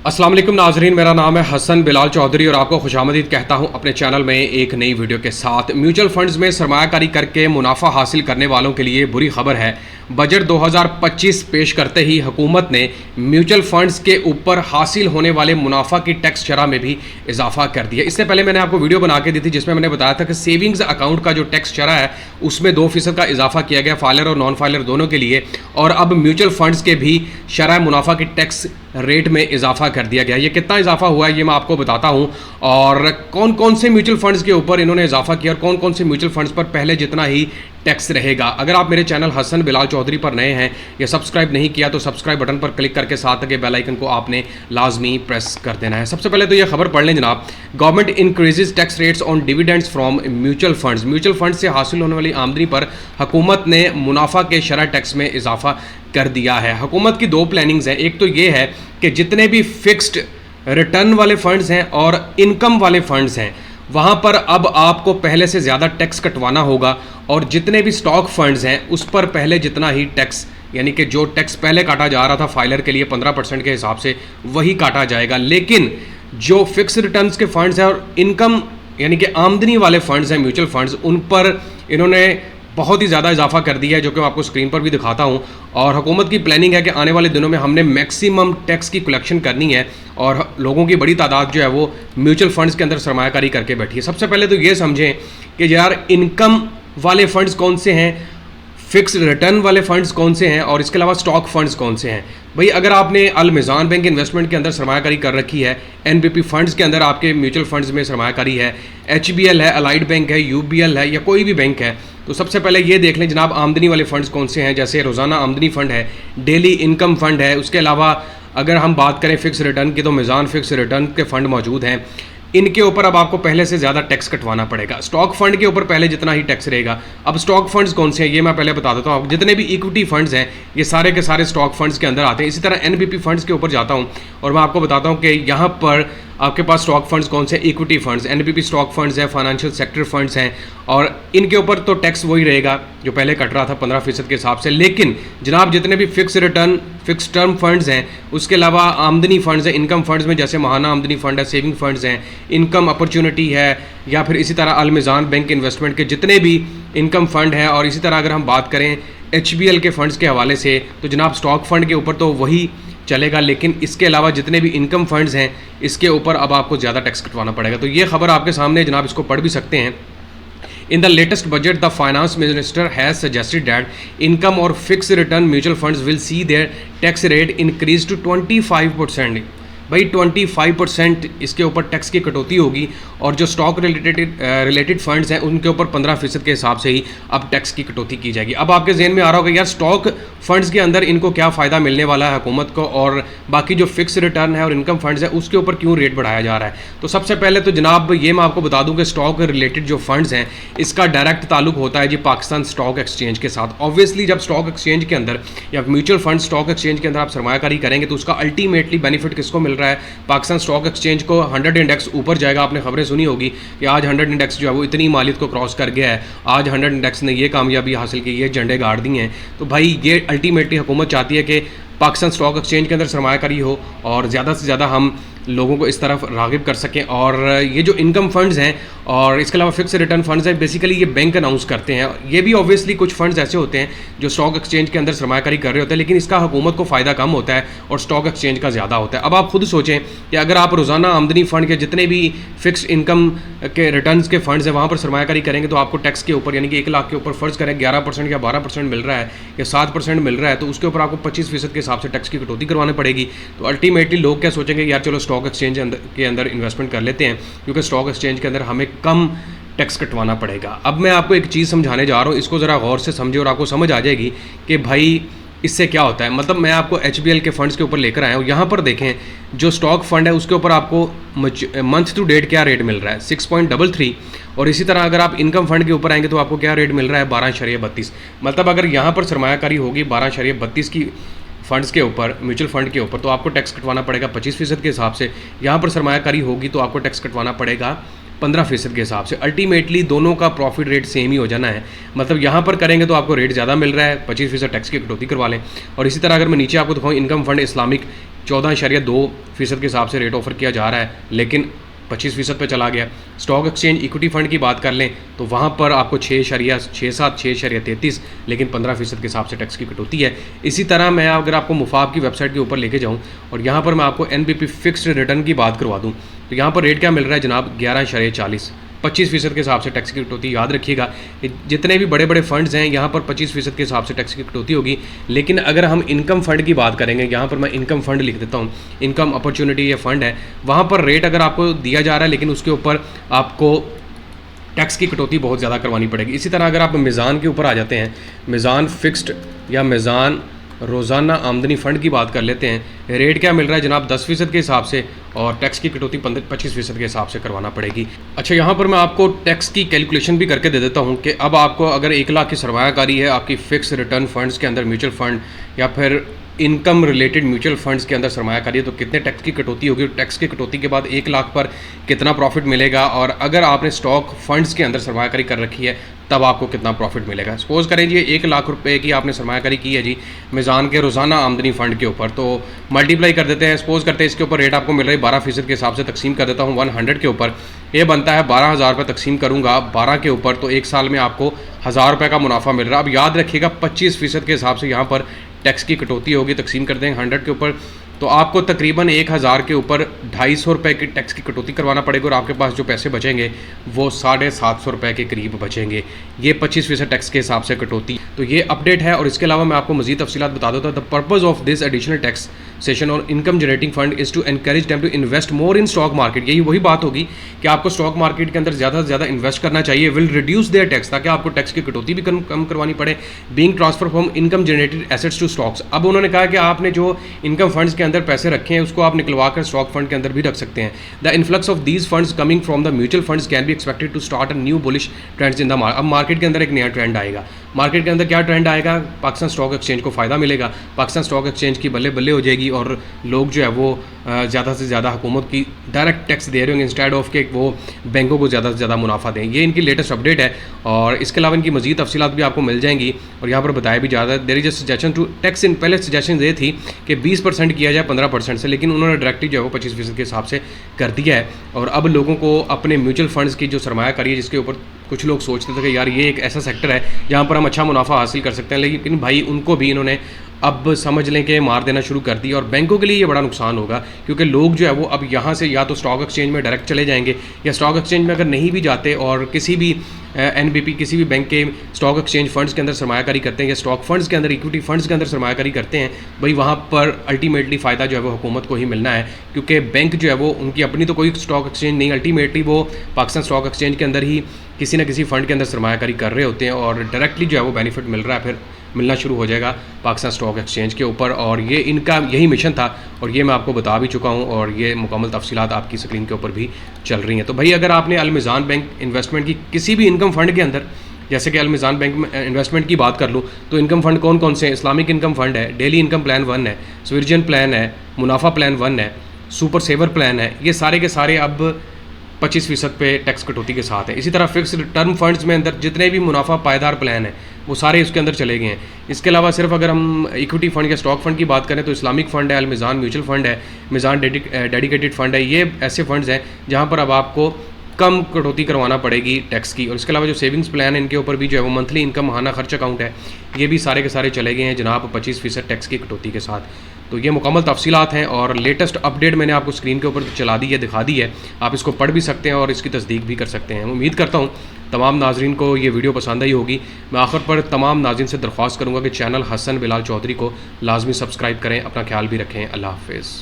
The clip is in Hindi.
अस्सलाम वालेकुम नाजरीन, मेरा नाम है हसन बिलाल चौधरी और आपको खुशामदीद कहता हूं अपने चैनल में एक नई वीडियो के साथ। म्यूचुअल फंड्स में सरमायाकारी करके मुनाफा हासिल करने वालों के लिए बुरी खबर है। बजट 2025 पेश करते ही हुकूमत ने म्यूचुअल फंड्स के ऊपर हासिल होने वाले मुनाफा की टैक्स शरह में भी इजाफा कर दिया। इससे पहले मैंने आपको वीडियो बना के दी थी जिसमें मैंने बताया था कि सेविंग्स अकाउंट का जो टैक्स शरह है उसमें 2% का इजाफा किया गया फाइलर और नॉन फाइलर दोनों के लिए, और अब म्यूचुअल फंड्स के भी शरह मुनाफा की टैक्स रेट में इजाफा कर दिया गया। ये कितना इजाफा हुआ है ये मैं आपको बताता हूं, और कौन कौन से म्यूचुअल फंड्स के ऊपर इन्होंने इजाफा किया और कौन कौन से म्यूचुअल फंड्स पर पहले जितना ही टैक्स रहेगा। अगर आप मेरे चैनल हसन बिलाल चौधरी पर नए हैं या सब्सक्राइब नहीं किया तो सब्सक्राइब बटन पर क्लिक करके साथ के बेल आइकन को आपने लाजमी प्रेस कर देना है। सबसे पहले तो ये खबर पढ़ लें जनाब। Government increases tax rates on dividends from mutual funds. Mutual fund से हासिल होने वाली आमदनी पर हुकूमत ने मुनाफा के शरह टैक्स में इजाफा कर दिया है। हुकूमत की दो प्लानिंग्स हैं। एक तो ये है कि जितने भी फिक्स्ड रिटर्न वाले फंड्स हैं और इनकम वाले फंड्स हैं वहाँ पर अब आपको पहले से ज़्यादा टैक्स कटवाना होगा, और जितने भी स्टॉक फंड्स हैं उस पर पहले जितना ही टैक्स, यानी कि जो टैक्स पहले काटा जा रहा था फाइलर के लिए 15% के हिसाब से, वही काटा जाएगा। लेकिन जो फिक्स रिटर्न्स के फंड्स हैं और इनकम यानी कि आमदनी वाले फंड्स हैं म्यूचुअल फंड्स, उन पर इन्होंने बहुत ही ज़्यादा इजाफा कर दिया है, जो कि मैं आपको स्क्रीन पर भी दिखाता हूं। और हुकूमत की प्लानिंग है कि आने वाले दिनों में हमने मैक्सिमम टैक्स की कलेक्शन करनी है, और लोगों की बड़ी तादाद जो है वो म्यूचुअल फंड्स के अंदर सरमायाकारी करके बैठी है। सबसे पहले तो ये समझें कि यार इनकम वाले फंड्स कौन से हैं, फिक्स रिटर्न वाले फंड्स कौन से हैं, और इसके अलावा स्टॉक फंड्स कौन से हैं। भाई अगर आपने अल मिज़ान बैंक इन्वेस्टमेंट के अंदर सरमायाकारी कर रखी है, एनबीपी फंड्स के अंदर आपके म्यूचुअल फंड्स में सरमायाकारी है, एचबीएल है, अलाइड बैंक है, यूबीएल है, या कोई भी बैंक है, तो सबसे पहले ये देख लें जनाब आमदनी वाले फंड्स कौन से हैं। जैसे रोज़ाना आमदनी फ़ंड है, डेली इनकम फ़ंड है। उसके अलावा अगर हम बात करें फिक्स रिटर्न की तो मिज़ान फिक्स रिटर्न के फ़ंड मौजूद हैं। इनके ऊपर अब आपको पहले से ज़्यादा टैक्स कटवाना पड़ेगा। स्टॉक फंड के ऊपर पहले जितना ही टैक्स रहेगा। अब स्टॉक फंड्स कौन से हैं ये मैं पहले बता देता हूँ। जितने भी इक्विटी फंड्स हैं ये सारे के सारे स्टॉक फंड्स के अंदर आते हैं। इसी तरह एनबीपी फंड्स के ऊपर जाता हूँ और मैं आपको बताता हूँ कि यहाँ पर आपके पास स्टॉक फंड्स कौन से, equity funds, NBP stock funds हैं, फाइनेंशियल सेक्टर फंड्स हैं, और इनके ऊपर तो टैक्स वही रहेगा जो पहले कट रहा था 15% के हिसाब से। लेकिन जनाब जितने भी fix return fix term funds हैं, उसके अलावा आमदनी फंड्स हैं, इनकम फंड्स में जैसे महाना आमदनी फंड है, सेविंग फंड्स हैं, इनकम अपॉर्चुनिटी है, या फिर इसी तरह अल मिज़ान बैंक इन्वेस्टमेंट के जितने भी इनकम फंड हैं, और इसी तरह अगर हम बात करें एचबीएल के फंड्स के हवाले से तो जनाब स्टॉक फंड के ऊपर तो वही चलेगा, लेकिन इसके अलावा जितने भी इनकम फंड्स हैं इसके ऊपर अब आपको ज़्यादा टैक्स कटवाना पड़ेगा। तो ये खबर आपके सामने जनाब, इसको पढ़ भी सकते हैं। In the latest budget, the finance minister has suggested that income or fixed return mutual funds will see their tax rate increase to 25%। भाई 25% इसके ऊपर टैक्स की कटौती होगी, और जो स्टॉक रिलेटेड फंड्स हैं उनके ऊपर 15% के हिसाब से ही अब टैक्स की कटौती की जाएगी। अब आपके जहन में आ रहा होगा यार स्टॉक फंड्स के अंदर इनको क्या फ़ायदा मिलने वाला है हुकूमत को, और बाकी जो फिक्स रिटर्न है और इनकम फंड्स है उसके ऊपर क्यों रेट बढ़ाया जा रहा है। तो सबसे पहले तो जनाब ये मैं आपको बता दूं कि स्टॉक रिलेटेड जो फंड्स हैं इसका डायरेक्ट ताल्लुक होता है जी पाकिस्तान स्टॉक एक्सचेंज के साथ। ऑब्वियसली जब स्टॉक एक्सचेंज के अंदर या म्यूचुअल फंड स्टॉक एक्सचेंज के अंदर आप सरमायाकारी करेंगे तो उसका अल्टीमेटली बेनिफिट किसको मिल रहा है, पाकिस्तान स्टॉक एक्सचेंज को 100 इंडेक्स ऊपर जाएगा। आपने खबरें सुनी होगी कि आज 100 इंडेक्स जो है वो इतनी मालियत को क्रॉस कर गया है, आज 100 इंडेक्स ने ये कामयाबी हासिल की, ये झंडे गाड़ दिए हैं। तो भाई ये अल्टीमेटली हुकूमत चाहती है कि पाकिस्तान स्टॉक एक्सचेंज के अंदर सरमायाकारी हो और ज़्यादा से ज़्यादा हम लोगों को इस तरफ राग़िब कर सकें। और ये जो इनकम फंड्स हैं और इसके अलावा फिक्स रिटर्न फंड्स हैं, बेसिकली ये बैंक अनाउंस करते हैं। ये भी ऑब्वियसली कुछ फंड्स ऐसे होते हैं जो स्टॉक एक्सचेंज के अंदर सरमायाकारी कर रहे होते हैं, लेकिन इसका हुकूमत को फ़ायदा कम होता है और स्टॉक एक्सचेंज का ज़्यादा होता है। अब आप खुद सोचें कि अगर आप रोज़ाना आमदनी फ़ंड के जितने भी फिक्स इनकम के रिटर्न के फंड्स हैं वहाँ पर सरमायाकारी करेंगे तो आपको टैक्स के ऊपर यानी कि 1 लाख के ऊपर फ़र्ज़ करें 11% या 12% मिल रहा है या 7% मिल रहा है, तो उसके ऊपर आपको 25% के हिसाब से टैक्स की कटौती करवानी पड़ेगी। तो अल्टीमेटली लोग क्या सोचेंगे, यार चलो स्टॉक एक्सचेंज के अंदर इन्वेस्टमेंट कर लेते हैं क्योंकि स्टॉक एक्सचेंज के अंदर हमें कम टैक्स कटवाना पड़ेगा। अब मैं आपको एक चीज़ समझाने जा रहा हूँ, इसको ज़रा गौर से समझे और आपको समझ आ जाएगी कि भाई इससे क्या होता है। मतलब मैं आपको एचबीएल के फंड्स के ऊपर लेकर आया हूँ। यहाँ पर देखें जो स्टॉक फंड है उसके ऊपर आपको मंथ टू डेट क्या रेट मिल रहा है 6.33, और इसी तरह अगर आप इनकम फंड के ऊपर आएंगे तो आपको क्या रेट मिल रहा है 12.32। मतलब अगर यहाँ पर सरमायाकारी होगी 12.32 की फंड्स के ऊपर, म्यूचुअल फंड के ऊपर, तो आपको टैक्स कटवाना पड़ेगा 25% के हिसाब से। यहाँ पर सरमायाकारी होगी तो आपको टैक्स कटवाना पड़ेगा 15% के हिसाब से। अल्टीमेटली दोनों का प्रॉफिट रेट सेम ही हो जाना है। मतलब यहाँ पर करेंगे तो आपको रेट ज़्यादा मिल रहा है, 25% टैक्स की कटौती करवा लें। और इसी तरह अगर मैं नीचे आपको दिखाऊँ इनकम फंड इस्लामिक 14.2% के हिसाब से रेट ऑफर किया जा रहा है, लेकिन 25% पे चला गया। स्टॉक एक्सचेंज इक्विटी फंड की बात कर लें तो वहाँ पर आपको 6.63, लेकिन 15% के हिसाब से टैक्स की कटौती है। इसी तरह मैं अगर आपको मुफाब की वेबसाइट के ऊपर लेके जाऊँ और यहाँ पर मैं आपको NBP फिक्स्ड रिटर्न की बात करवा दूँ तो यहाँ पर रेट क्या मिल रहा है जनाब 11.40, 25% के हिसाब से टैक्स की कटौती। याद रखिएगा जितने भी बड़े बड़े फंड्स हैं यहाँ पर 25% के हिसाब से टैक्स की कटौती होगी। लेकिन अगर हम इनकम फंड की बात करेंगे, यहाँ पर मैं इनकम फंड लिख देता हूँ, इनकम अपॉर्चुनिटी ये फंड है, वहाँ पर रेट अगर आपको दिया जा रहा है लेकिन उसके ऊपर आपको टैक्स की कटौती बहुत ज़्यादा करवानी पड़ेगी। इसी तरह अगर आप मीज़ान के ऊपर आ जाते हैं, मीज़ान फिक्स्ड या मीज़ान रोज़ाना आमदनी फ़ंड की बात कर लेते हैं, रेट क्या मिल रहा है जनाब 10% के हिसाब से और टैक्स की कटौती 25% के हिसाब से करवाना पड़ेगी। अच्छा, यहाँ पर मैं आपको टैक्स की कैलकुलेशन भी करके दे देता हूँ कि अब आपको अगर 1 लाख की सरमायाकारी है आपकी फ़िक्स रिटर्न फंड्स के अंदर, म्यूचुअल फ़ंड या फिर इनकम रिलेटेड म्यूचुअल फंड्स के अंदर सरमायाकारी है तो कितने टैक्स की कटौती होगी, टैक्स की कटौती के बाद 1 लाख पर कितना प्रॉफिट मिलेगा, और अगर आपने स्टॉक फंड्स के अंदर सरमायाकारी कर रखी है तब आपको कितना प्रॉफिट मिलेगा। सपोज़ करें जी 1 लाख रुपए की आपने सरमायाकारी की है जी मीज़ान के रोज़ाना आमदनी फ़ंड के ऊपर, तो मल्टीप्लाई कर देते हैं, सपोज़ करते हैं इसके ऊपर रेट आपको मिल रही है 12% के हिसाब से, तकसीम कर देता हूँ 100 के ऊपर, ये बनता है 12,000 रुपये, तकसीम करूँगा 12 के ऊपर तो 1 साल में आपको 1,000 रुपये का मुनाफा मिल रहा है। अब याद रखिएगा 25% के हिसाब से यहाँ पर टैक्स की कटौती होगी, तकसीम कर देंगे 100 के ऊपर तो आपको तकरीबन 1,000 के ऊपर 250 रुपये की टैक्स की कटौती करवाना पड़ेगा और आपके पास जो पैसे बचेंगे वो 750 रुपये के करीब बचेंगे। ये 25% टैक्स के हिसाब से कटौती। तो ये अपडेट है और इसके अलावा मैं आपको मजीद तफसीलात बता देता हूँ। The purpose of this additional tax session और income generating fund is to encourage them to invest more in stock market. यही वही बात होगी कि आपको स्टॉक मार्केट के अंदर ज़्यादा से ज़्यादा इन्वेस्ट करना चाहिए, विल रिड्यूस देयर टैक्स, ताकि आपको टैक्स की कटौती भी कम करवानी पड़े। Being transfer from income generated assets to stocks. अब उन्होंने कहा कि आपने जो इनकम फंड्स के अंदर पैसे रखे हैं उसको आप निकलवा कर स्टॉक फंड के अंदर भी रख सकते हैं। The influx of these funds coming from the mutual funds can be expected to start a new bullish trends in the market. अब मार्केट के अंदर एक नया ट्रेंड आएगा। मार्केट के अंदर क्या ट्रेंड आएगा? पाकिस्तान स्टॉक एक्सचेंज को फ़ायदा मिलेगा, पाकिस्तान स्टॉक एक्सचेंज की बल्ले बल्ले हो जाएगी और लोग जो है वो ज़्यादा से ज़्यादा हुकूमत की डायरेक्ट टैक्स दे रहे होंगे इंस्टेड ऑफ के वो बैंकों को ज़्यादा से ज़्यादा मुनाफा दें। ये इनकी लेटेस्ट अपडेट है और इसके अलावा इनकी मजीद तफसीलात भी आपको मिल जाएंगी और यहाँ पर बताया भी ज़्यादा। There is a suggestion to tax in, पहले सजेशन ये थी कि 20% किया जाए 15% से, लेकिन उन्होंने डायरेक्टली जो है वो 25% के हिसाब से कर दिया है। और अब लोगों को अपने म्यूचुअल फंड्स की जो सरमायाकारी है जिसके ऊपर कुछ लोग सोचते थे कि यार ये एक ऐसा सेक्टर है जहाँ पर हम अच्छा मुनाफा हासिल कर सकते हैं, लेकिन भाई उनको भी इन्होंने अब समझ लें कि मार देना शुरू कर दिया और बैंकों के लिए ये बड़ा नुकसान होगा क्योंकि लोग जो है वो अब यहाँ से या तो स्टॉक एक्सचेंज में डायरेक्ट चले जाएंगे या स्टॉक एक्सचेंज में अगर नहीं भी जाते और किसी भी NBP किसी भी बैंक के स्टॉक एक्सचेंज फंड्स के अंदर सरमायाकारी करते हैं या स्टॉक फंड्स के अंदर, इक्विटी फंड्स के अंदर सरमायाकारी करते हैं, भाई वहाँ पर अल्टीमेटली फ़ायदा जो है वो हुकूमत को ही मिलना है क्योंकि बैंक जो है वो उनकी अपनी तो कोई स्टॉक एक्सचेंज नहीं, अल्टीमेटली वो पाकिस्तान स्टॉक एक्सचेंज के अंदर ही किसी न किसी फंड के अंदर सरमायाकारी कर रहे होते हैं और डायरेक्टली जो है वो बेनिफिट मिल रहा है, फिर मिलना शुरू हो जाएगा पाकिस्तान स्टॉक एक्सचेंज के ऊपर। और ये इनका यही मिशन था और ये मैं आपको बता भी चुका हूँ और ये मुकम्मल तफसीलात आपकी स्क्रीन के ऊपर भी चल रही हैं। तो भाई अगर आपने अलमीज़ान बैंक इन्वेस्टमेंट की किसी भी इनकम फंड के अंदर, जैसे कि अलमीज़ान बैंक में इन्वेस्टमेंट की बात कर लूँ तो इनकम फंड कौन कौन से हैं? इस्लामिक इनकम फंड है, डेली इनकम प्लान 1 है, स्विर्जन प्लान है, मुनाफा प्लान 1 है, सुपर सेवर प्लान है। ये सारे के सारे अब 25% पे टैक्स कटौती के साथ है। इसी तरह फिक्स्ड टर्म फंड्स में अंदर जितने भी मुनाफा पायदार प्लान है वो सारे उसके अंदर चले गए हैं। इसके अलावा सिर्फ अगर हम इक्विटी फंड या स्टॉक फंड की बात करें तो इस्लामिक फ़ंड है, अलमीज़ान म्यूचुअल फंड है, मीज़ान डेडिकेटेड फंड है। ये ऐसे फंड्स हैं जहाँ पर अब आपको कम कटौती करवाना पड़ेगी टैक्स की। और इसके अलावा जो सेविंग्स प्लान है इनके ऊपर भी जो है वो मंथली इनकम माहाना खर्च अकाउंट है, ये भी सारे के सारे चले गए हैं जनाब 25% टैक्स की कटौती के साथ। तो ये मुकम्मल तफसीलात हैं और लेटेस्ट अपडेट मैंने आपको स्क्रीन के ऊपर चला दी है, दिखा दी है, आप इसको पढ़ भी सकते हैं और इसकी तस्दीक भी कर सकते हैं। उम्मीद करता हूँ तमाम नाजरीन को ये वीडियो पसंद आई होगी। मैं आखिर पर तमाम नाजरीन से दरख्वास्त करूँगा कि चैनल हसन बिलाल चौधरी को लाजमी सब्सक्राइब करें। अपना ख्याल भी रखें। अल्लाह हाफ़िज़।